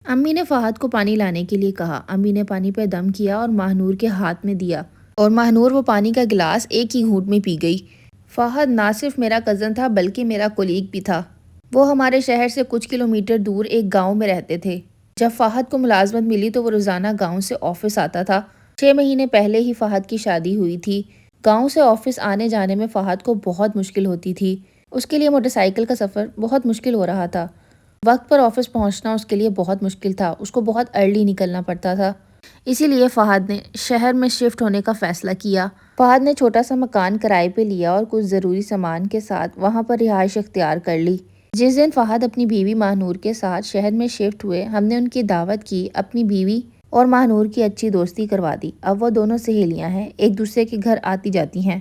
امی نے فہد کو پانی لانے کے لیے کہا۔ امی نے پانی پہ دم کیا اور ماہنور کے ہاتھ میں دیا اور ماہنور وہ پانی کا گلاس ایک ہی گھونٹ میں پی گئی۔ فہد نہ صرف میرا کزن تھا بلکہ میرا کولیگ بھی تھا۔ وہ ہمارے شہر سے کچھ کلومیٹر دور ایک گاؤں میں رہتے تھے۔ جب فہد کو ملازمت ملی تو وہ روزانہ گاؤں سے آفس آتا تھا۔ 6 مہینے پہلے ہی فہد کی شادی ہوئی تھی۔ گاؤں سے آفس آنے جانے میں فہد کو بہت مشکل ہوتی تھی۔ اس کے لیے موٹر سائیکل کا سفر بہت مشکل ہو رہا تھا۔ وقت پر آفس پہنچنا اس کے لیے بہت مشکل تھا۔ اس کو بہت ارلی نکلنا پڑتا تھا۔ اسی لیے فہد نے شہر میں شفٹ ہونے کا فیصلہ کیا۔ فہد نے چھوٹا سا مکان کرائے پہ لیا اور کچھ ضروری سامان کے ساتھ وہاں پر رہائش اختیار کر لی۔ جس دن فہد اپنی بیوی ماہنور کے ساتھ شہر میں شفٹ ہوئے، ہم نے ان کی دعوت کی۔ اپنی بیوی اور ماہنور کی اچھی دوستی کروا دی۔ اب وہ دونوں سہیلیاں ہیں، ایک دوسرے کے گھر آتی جاتی ہیں۔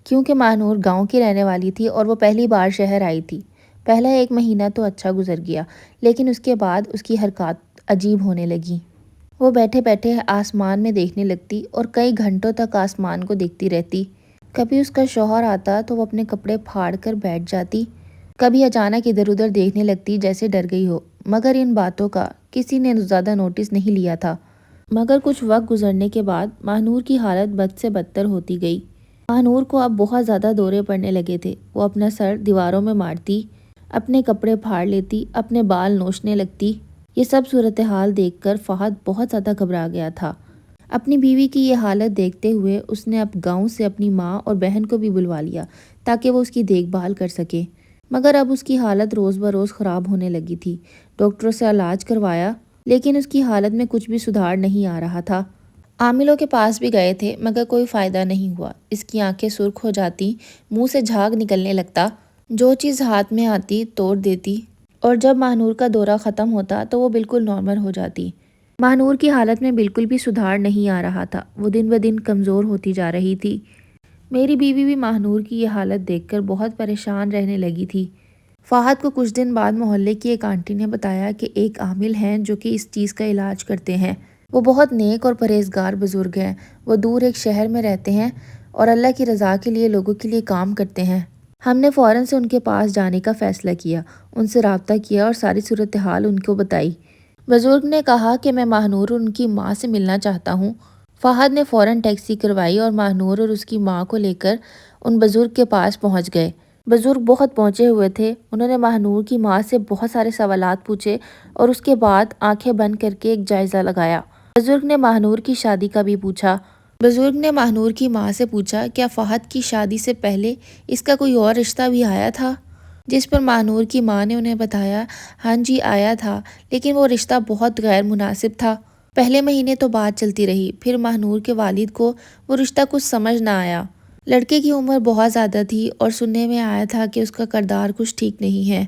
کیونکہ ماہنور گاؤں کی رہنے والی تھی اور وہ پہلی بار شہر آئی تھی، پہلا 1 مہینہ تو اچھا گزر گیا، لیکن اس کے بعد اس کی حرکات عجیب ہونے لگیں۔ وہ بیٹھے بیٹھے آسمان میں دیکھنے لگتی اور کئی گھنٹوں تک آسمان کو دیکھتی رہتی۔ کبھی اس کا شوہر آتا تو وہ اپنے کپڑے پھاڑ کر بیٹھ جاتی، کبھی اچانک ادھر ادھر دیکھنے لگتی جیسے ڈر گئی ہو، مگر ان باتوں کا کسی نے زیادہ نوٹس نہیں لیا تھا۔ مگر کچھ وقت گزرنے کے بعد ماہنور کی حالت بد سے بدتر ہوتی گئی۔ ماہنور کو اب بہت زیادہ دورے پڑنے لگے تھے۔ وہ اپنا سر دیواروں میں مارتی، اپنے کپڑے پھاڑ لیتی، اپنے بال نوچنے لگتی۔ یہ سب صورتحال دیکھ کر فہد بہت زیادہ گھبرا گیا تھا۔ اپنی بیوی کی یہ حالت دیکھتے ہوئے اس نے اب گاؤں سے اپنی ماں اور بہن کو بھی بلوا لیا تاکہ وہ اس کی دیکھ بھال کر سکے۔ مگر اب اس کی حالت روز بروز خراب ہونے لگی تھی۔ ڈاکٹروں سے علاج کروایا لیکن اس کی حالت میں کچھ بھی سدھار نہیں آ رہا تھا۔ عاملوں کے پاس بھی گئے تھے مگر کوئی فائدہ نہیں ہوا۔ اس کی آنکھیں سرخ ہو جاتی، منہ سے جھاگ نکلنے لگتا، جو چیز ہاتھ میں آتی توڑ دیتی، اور جب ماہنور کا دورہ ختم ہوتا تو وہ بالکل نارمل ہو جاتی۔ ماہنور کی حالت میں بالکل بھی سدھار نہیں آ رہا تھا، وہ دن بدن کمزور ہوتی جا رہی تھی۔ میری بیوی بھی ماہنور کی یہ حالت دیکھ کر بہت پریشان رہنے لگی تھی۔ فہد کو کچھ دن بعد محلے کی ایک آنٹی نے بتایا کہ ایک عامل ہیں جو کہ اس چیز کا علاج کرتے ہیں۔ وہ بہت نیک اور پرہیزگار بزرگ ہیں۔ وہ دور ایک شہر میں رہتے ہیں اور اللہ کی رضا کے لیے لوگوں کے لیے کام کرتے ہیں۔ ہم نے فوراً سے ان کے پاس جانے کا فیصلہ کیا، ان سے رابطہ کیا اور ساری صورتحال ان کو بتائی۔ بزرگ نے کہا کہ میں ماہنور اور ان کی ماں سے ملنا چاہتا ہوں۔ فہد نے فوراً ٹیکسی کروائی اور ماہنور اور اس کی ماں کو لے کر ان بزرگ کے پاس پہنچ گئے۔ بزرگ بہت پہنچے ہوئے تھے۔ انہوں نے ماہنور کی ماں سے بہت سارے سوالات پوچھے اور اس کے بعد آنکھیں بند کر کے ایک جائزہ لگایا۔ بزرگ نے ماہنور کی شادی کا بھی پوچھا۔ بزرگ نے ماہنور کی ماں سے پوچھا کیا فہد کی شادی سے پہلے اس کا کوئی اور رشتہ بھی آیا تھا؟ جس پر ماہنور کی ماں نے انہیں بتایا ہاں جی آیا تھا، لیکن وہ رشتہ بہت غیر مناسب تھا۔ پہلے مہینے تو بات چلتی رہی، پھر ماہنور کے والد کو وہ رشتہ کچھ سمجھ نہ آیا۔ لڑکے کی عمر بہت زیادہ تھی اور سننے میں آیا تھا کہ اس کا کردار کچھ ٹھیک نہیں ہے۔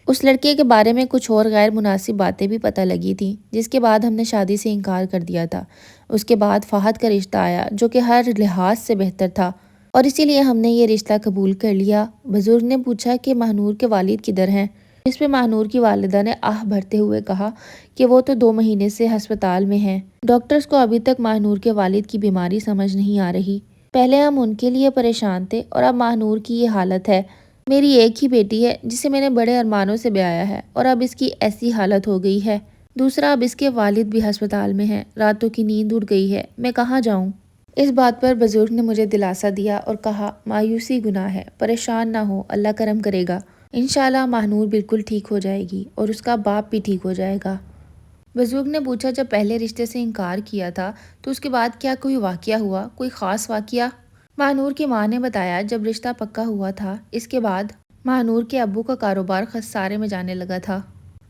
اس لڑکے کے بارے میں کچھ اور غیر مناسب باتیں بھی پتہ لگی تھیں، جس کے بعد ہم نے شادی سے انکار کر دیا تھا۔ اس کے بعد فہد کا رشتہ آیا جو کہ ہر لحاظ سے بہتر تھا اور اسی لیے ہم نے یہ رشتہ قبول کر لیا۔ بزرگ نے پوچھا کہ ماہنور کے والد کدھر ہیں؟ اس پہ ماہنور کی والدہ نے آہ بھرتے ہوئے کہا کہ وہ تو 2 مہینے سے ہسپتال میں ہیں۔ ڈاکٹرز کو ابھی تک ماہنور کے والد کی بیماری سمجھ نہیں آ رہی۔ پہلے ہم ان کے لیے پریشان تھے اور اب ماہنور کی یہ حالت ہے۔ میری ایک ہی بیٹی ہے جسے میں نے بڑے ارمانوں سے بیایا ہے اور اب اس کی ایسی حالت ہو گئی ہے۔ دوسرا اب اس کے والد بھی ہسپتال میں ہیں، راتوں کی نیند اڑ گئی ہے، میں کہاں جاؤں؟ اس بات پر بزرگ نے مجھے دلاسا دیا اور کہا مایوسی گناہ ہے، پریشان نہ ہو، اللہ کرم کرے گا، انشاءاللہ ماہنور بالکل ٹھیک ہو جائے گی اور اس کا باپ بھی ٹھیک ہو جائے گا۔ بزرگ نے پوچھا جب پہلے رشتے سے انکار کیا تھا تو اس کے بعد کیا کوئی واقعہ ہوا، کوئی خاص واقعہ؟ ماہنور کی ماں نے بتایا جب رشتہ پکا ہوا تھا اس کے بعد ماہنور کے ابو کا کاروبار خسارے میں جانے لگا تھا،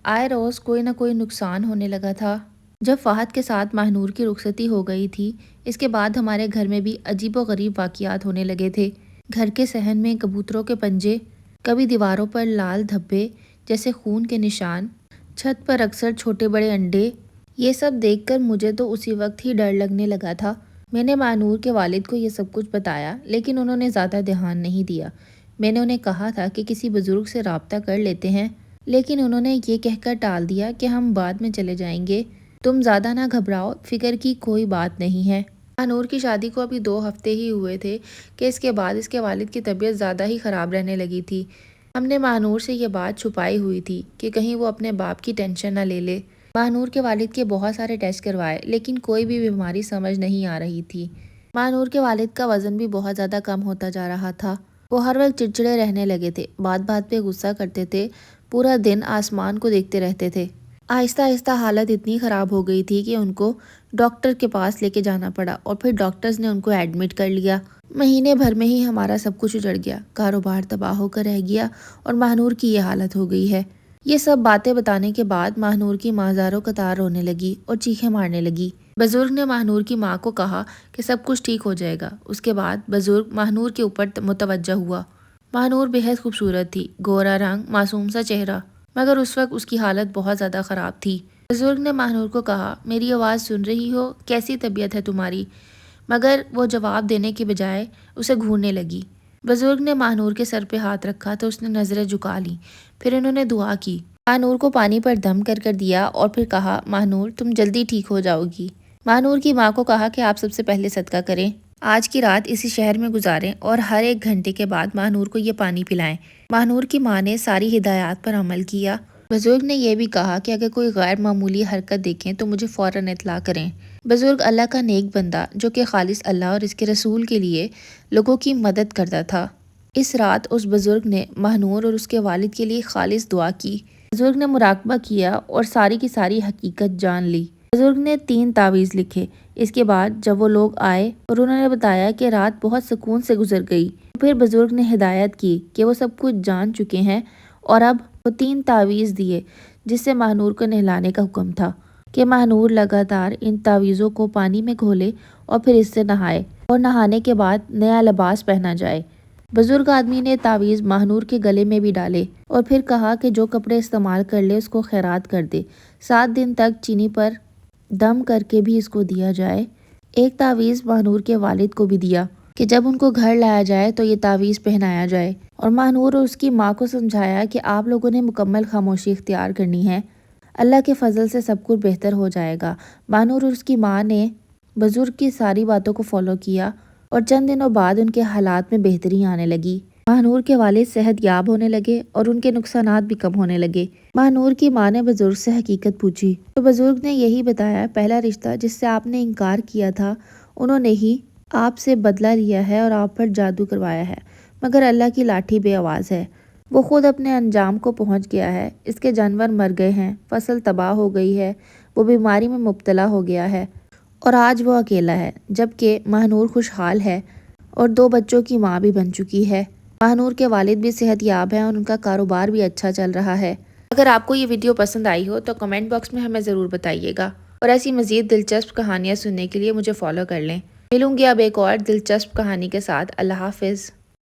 آئے روز کوئی نہ کوئی نقصان ہونے لگا تھا۔ جب فہد کے ساتھ ماہنور کی رخصتی ہو گئی تھی اس کے بعد ہمارے گھر میں بھی عجیب و غریب واقعات ہونے لگے تھے۔ گھر کے صحن میں کبوتروں کے پنجے، کبھی دیواروں پر لال دھبے جیسے خون کے نشان، چھت پر اکثر چھوٹے بڑے انڈے۔ یہ سب دیکھ کر مجھے تو اسی وقت ہی ڈر لگنے لگا تھا۔ میں نے ماہنور کے والد کو یہ سب کچھ بتایا لیکن انہوں نے زیادہ دھیان نہیں دیا۔ میں نے انہیں کہا تھا کہ کسی بزرگ سے رابطہ کر لیتے ہیں لیکن انہوں نے یہ کہہ کر ٹال دیا کہ ہم بعد میں چلے جائیں گے، تم زیادہ نہ گھبراؤ، فکر کی کوئی بات نہیں ہے۔ ماہنور کی شادی کو ابھی 2 ہفتے ہی ہوئے تھے کہ اس کے بعد اس کے والد کی طبیعت زیادہ ہی خراب رہنے لگی تھی۔ ہم نے ماہنور سے یہ بات چھپائی ہوئی تھی کہ کہیں وہ اپنے باپ کی ٹینشن نہ لے لے۔ ماہنور کے والد کے بہت سارے ٹیسٹ کروائے لیکن کوئی بھی بیماری سمجھ نہیں آ رہی تھی۔ ماہنور کے والد کا وزن بھی بہت زیادہ کم ہوتا جا رہا تھا۔ وہ ہر وقت چڑچڑے رہنے لگے تھے، بات بات پہ غصہ کرتے تھے، پورا دن آسمان کو دیکھتے رہتے تھے۔ آہستہ آہستہ حالت اتنی خراب ہو گئی تھی کہ ان کو ڈاکٹر کے پاس لے کے جانا پڑا اور پھر ڈاکٹرز نے ان کو ایڈمٹ کر لیا۔ مہینے بھر میں ہی ہمارا سب کچھ اجڑ گیا، کاروبار تباہ ہو کر رہ گیا اور ماہنور کی یہ حالت ہو گئی ہے۔ یہ سب باتیں بتانے کے بعد ماہنور کی ماں زاروں قطار رونے لگی اور چیخیں مارنے لگی۔ بزرگ نے ماہنور کی ماں کو کہا کہ سب کچھ ٹھیک ہو جائے گا۔ اس کے بعد بزرگ ماہنور کے اوپر متوجہ ہوا۔ ماہنور بہت خوبصورت تھی، گورا رنگ، معصوم سا چہرہ، مگر اس وقت اس کی حالت بہت زیادہ خراب تھی۔ بزرگ نے ماہنور کو کہا، میری آواز سن رہی ہو؟ کیسی طبیعت ہے تمہاری؟ مگر وہ جواب دینے کے بجائے اسے گھورنے لگی۔ بزرگ نے ماہنور کے سر پہ ہاتھ رکھا تو اس نے نظریں جھکا لیں، پھر انہوں نے دعا کی، ماہنور کو پانی پر دم کر کر دیا اور پھر کہا، ماہنور تم جلدی ٹھیک ہو جاؤ گی۔ ماہنور کی ماں کو کہا کہ آپ سب سے پہلے صدقہ کریں، آج کی رات اسی شہر میں گزاریں اور ہر 1 گھنٹے کے بعد ماہنور کو یہ پانی پلائیں۔ ماہنور کی ماں نے ساری ہدایات پر عمل کیا۔ بزرگ نے یہ بھی کہا کہ اگر کوئی غیر معمولی حرکت دیکھیں تو مجھے فوراً اطلاع کریں۔ بزرگ اللہ کا نیک بندہ جو کہ خالص اللہ اور اس کے رسول کے لیے لوگوں کی مدد کرتا تھا۔ اس رات اس بزرگ نے ماہنور اور اس کے والد کے لیے خالص دعا کی۔ بزرگ نے مراقبہ کیا اور ساری کی ساری حقیقت جان لی۔ بزرگ نے 3 تعویذ لکھے۔ اس کے بعد جب وہ لوگ آئے اور انہوں نے بتایا کہ رات بہت سکون سے گزر گئی، تو پھر بزرگ نے ہدایت کی کہ وہ سب کچھ جان چکے ہیں اور اب وہ 3 تعویذ دیے جس سے ماہنور کو نہلانے کا حکم تھا کہ ماہنور لگاتار ان تعویذوں کو پانی میں گھولے اور پھر اس سے نہائے اور نہانے کے بعد نیا لباس پہنا جائے۔ بزرگ آدمی نے تعویذ ماہنور کے گلے میں بھی ڈالے اور پھر کہا کہ جو کپڑے استعمال کر لے اس کو خیرات کر دے، 7 دن تک چینی پر دم کر کے بھی اس کو دیا جائے۔ ایک تعویذ ماہنور کے والد کو بھی دیا کہ جب ان کو گھر لایا جائے تو یہ تعویذ پہنایا جائے، اور ماہنور اور اس کی ماں کو سمجھایا کہ آپ لوگوں نے مکمل خاموشی اختیار کرنی ہے، اللہ کے فضل سے سب کچھ بہتر ہو جائے گا۔ ماہنور اور اس کی ماں نے بزرگ کی ساری باتوں کو فالو کیا اور چند دنوں بعد ان کے حالات میں بہتری آنے لگی۔ ماہنور کے والد صحت یاب ہونے لگے اور ان کے نقصانات بھی کم ہونے لگے۔ ماہنور کی ماں نے بزرگ سے حقیقت پوچھی تو بزرگ نے یہی بتایا، پہلا رشتہ جس سے آپ نے انکار کیا تھا انہوں نے ہی آپ سے بدلہ لیا ہے اور آپ پر جادو کروایا ہے، مگر اللہ کی لاٹھی بے آواز ہے، وہ خود اپنے انجام کو پہنچ گیا ہے، اس کے جانور مر گئے ہیں، فصل تباہ ہو گئی ہے، وہ بیماری میں مبتلا ہو گیا ہے اور آج وہ اکیلا ہے، جبکہ ماہنور خوشحال ہے اور 2 بچوں کی ماں بھی بن چکی ہے۔ ماہنور کے والد بھی صحت یاب ہیں اور ان کا کاروبار بھی اچھا چل رہا ہے۔ اگر آپ کو یہ ویڈیو پسند آئی ہو تو کمنٹ باکس میں ہمیں ضرور بتائیے گا، اور ایسی مزید دلچسپ کہانیاں سننے کے لیے مجھے فالو کر لیں۔ ملوں گی اب ایک اور دلچسپ کہانی کے ساتھ۔ اللہ حافظ۔